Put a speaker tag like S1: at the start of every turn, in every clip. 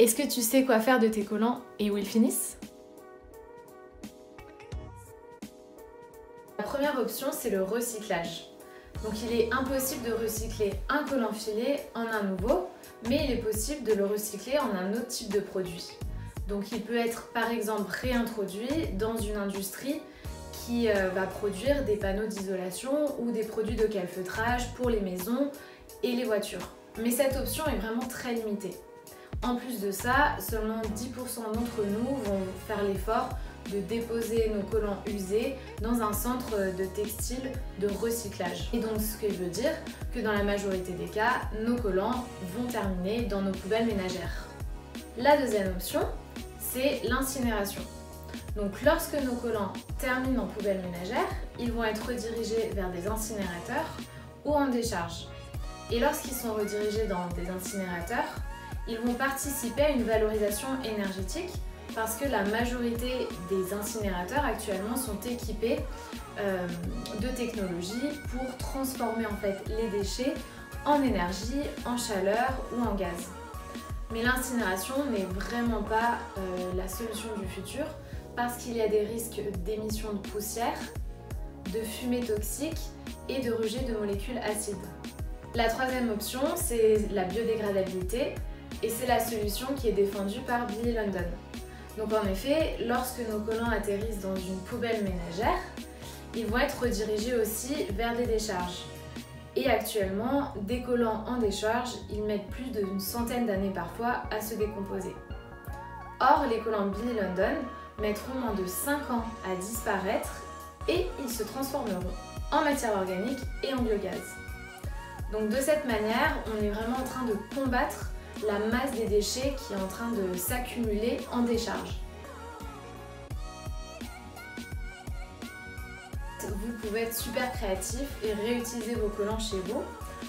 S1: Est-ce que tu sais quoi faire de tes collants et où ils finissent? La première option, c'est le recyclage. Donc il est impossible de recycler un collant filé en un nouveau, mais il est possible de le recycler en un autre type de produit. Donc il peut être par exemple réintroduit dans une industrie qui va produire des panneaux d'isolation ou des produits de calfeutrage pour les maisons et les voitures. Mais cette option est vraiment très limitée. En plus de ça, seulement 10% d'entre nous vont faire l'effort de déposer nos collants usés dans un centre de textile de recyclage. Et donc ce qui veut dire que dans la majorité des cas, nos collants vont terminer dans nos poubelles ménagères. La deuxième option, c'est l'incinération. Donc lorsque nos collants terminent en poubelle ménagère, ils vont être redirigés vers des incinérateurs ou en décharge. Et lorsqu'ils sont redirigés dans des incinérateurs, ils vont participer à une valorisation énergétique parce que la majorité des incinérateurs actuellement sont équipés de technologies pour transformer en fait les déchets en énergie, en chaleur ou en gaz. Mais l'incinération n'est vraiment pas la solution du futur parce qu'il y a des risques d'émission de poussière, de fumée toxique et de rejet de molécules acides. La troisième option, c'est la biodégradabilité et c'est la solution qui est défendue par Billy London. Donc en effet, lorsque nos collants atterrissent dans une poubelle ménagère, ils vont être redirigés aussi vers des décharges. Et actuellement, des collants en décharge, ils mettent plus d'une centaine d'années parfois à se décomposer. Or, les collants Billy London mettront moins de 5 ans à disparaître et ils se transformeront en matière organique et en biogaz. Donc de cette manière, on est vraiment en train de combattre la masse des déchets qui est en train de s'accumuler en décharge. Vous pouvez être super créatif et réutiliser vos collants chez vous.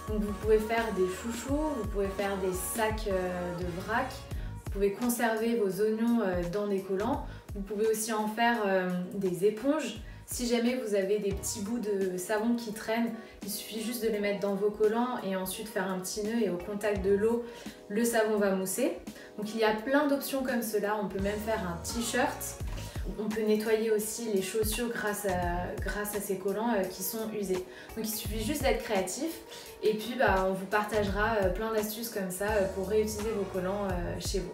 S1: Donc vous pouvez faire des chouchous, vous pouvez faire des sacs de vrac, vous pouvez conserver vos oignons dans des collants, vous pouvez aussi en faire des éponges. Si jamais vous avez des petits bouts de savon qui traînent, il suffit juste de les mettre dans vos collants et ensuite faire un petit nœud et au contact de l'eau, le savon va mousser. Donc il y a plein d'options comme cela, on peut même faire un t-shirt. On peut nettoyer aussi les chaussures grâce à ces collants qui sont usés. Donc il suffit juste d'être créatif et puis on vous partagera plein d'astuces comme ça pour réutiliser vos collants chez vous.